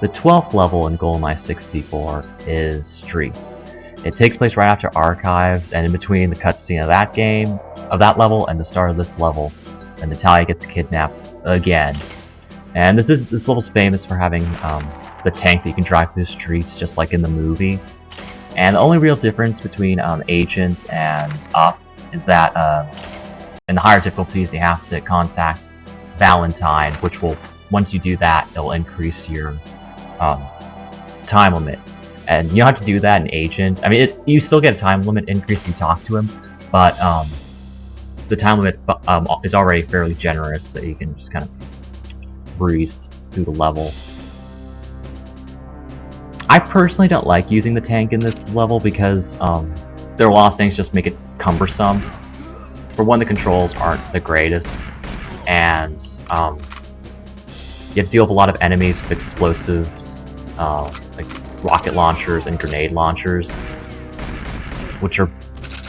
The 12th level in GoldenEye 64 is Streets. It takes place right after Archives, and in between the cutscene of that game, of that level, and the start of this level, and Natalya gets kidnapped again. And this level's famous for having the tank that you can drive through the streets, just like in the movie. And the only real difference between Agent and Up is that in the higher difficulties you have to contact Valentine, which will, once you do that, it'll increase your time limit. And you don't have to do that in Agent. I mean, you still get a time limit increase if you talk to him, but the time limit is already fairly generous, so you can just kind of breeze through the level. I personally don't like using the tank in this level because there are a lot of things just make it cumbersome. For one, the controls aren't the greatest, and you have to deal with a lot of enemies with explosives, like rocket launchers and grenade launchers, which are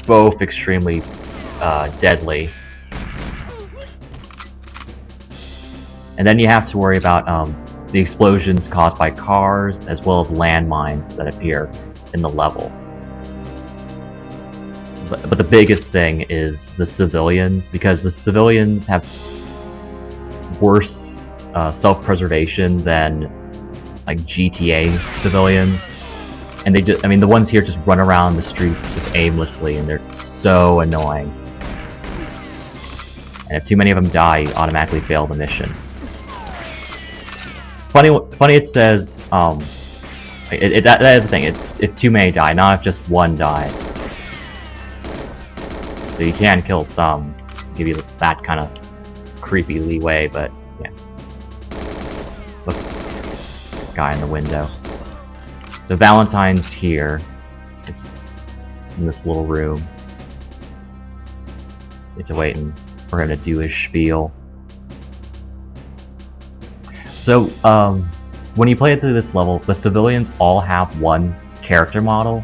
both extremely deadly. And then you have to worry about the explosions caused by cars, as well as landmines that appear in the level. But the biggest thing is the civilians, because the civilians have worse self-preservation than like GTA civilians, and they just, I mean, the ones here just run around the streets just aimlessly, and they're so annoying. And if too many of them die, you automatically fail the mission. Funny it says, that is the thing, it's if too many die, not if just one dies. So you can kill some, give you that kind of creepy leeway, but yeah. Look, guy in the window. So Valentine's here. It's in this little room. It's waiting for him to do his spiel. So, when you play through this level, the civilians all have one character model,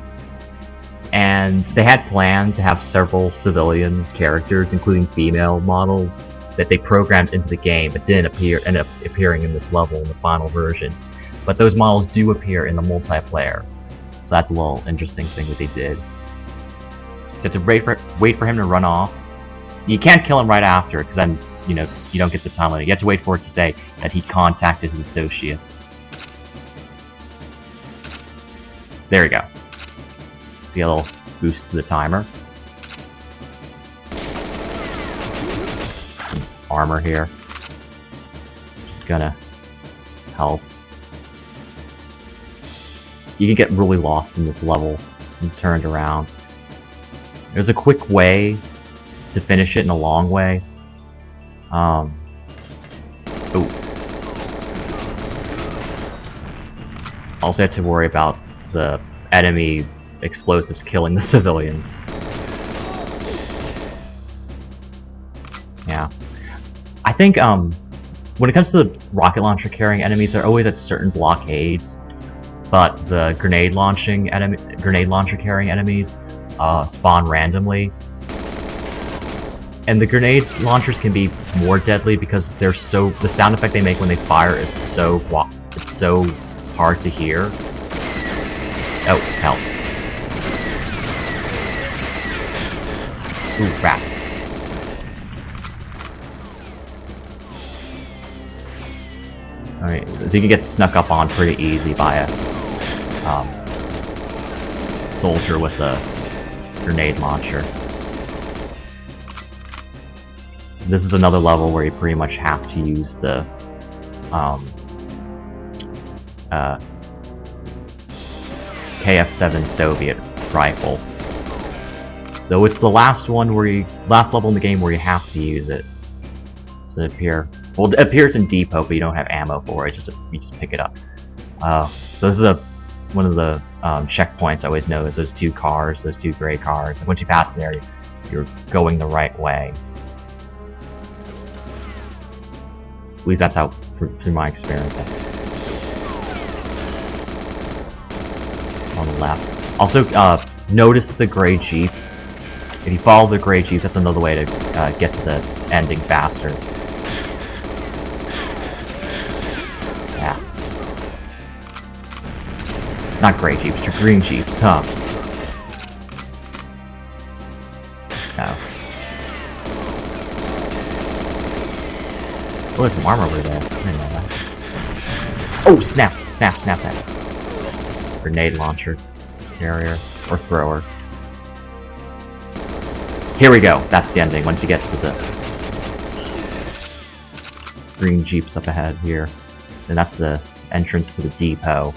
and they had planned to have several civilian characters, including female models, that they programmed into the game, but didn't end up appearing in this level in the final version. But those models do appear in the multiplayer, so that's a little interesting thing that they did. So to wait for him to run off. You can't kill him right after, because then you don't get the time limit. You have to wait for it to say that he contacted his associates. There we go. See a little boost to the timer. Some armor here. Just gonna help. You can get really lost in this level and turned around. There's a quick way to finish it and a long way. Ooh. Also have to worry about the enemy explosives killing the civilians. Yeah. I think when it comes to the rocket launcher carrying enemies, they're always at certain blockades, but the grenade launcher carrying enemies spawn randomly. And the grenade launchers can be more deadly because they're the sound effect they make when they fire is so hard to hear. Oh, help. Ooh, fast. Alright, so you can get snuck up on pretty easy by a soldier with a grenade launcher. This is another level where you pretty much have to use the KF-7 Soviet rifle. Though it's the last level in the game where you have to use it. So it appears in depot, but you don't have ammo for it. You just pick it up. So this is one of the checkpoints I always notice. Those two gray cars. And once you pass there, you're going the right way. At least that's how, through my experience. On the left. Also, notice the gray jeeps. If you follow the gray jeeps, that's another way to get to the ending faster. Yeah. Not gray jeeps, you're green jeeps, huh? Oh. Oh, there's some armor over there. I didn't know that. Oh, snap! Snap, snap, snap. Grenade launcher. Carrier. Or thrower. Here we go! That's the ending, once you get to the green jeeps up ahead here. And that's the entrance to the depot.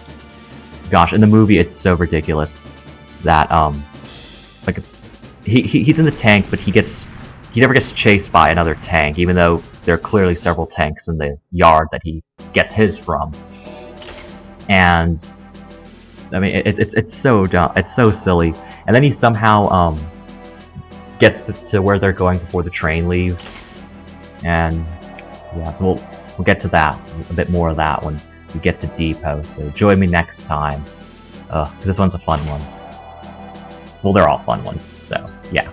Gosh, in the movie it's so ridiculous that, like, he's in the tank, but he never gets chased by another tank, even though there are clearly several tanks in the yard that he gets his from. And I mean, it's so dumb, it's so silly. And then he somehow gets to where they're going before the train leaves. And yeah, so we'll get to that, a bit more of that when we get to Depot. So join me next time, because this one's a fun one. Well, they're all fun ones, so yeah.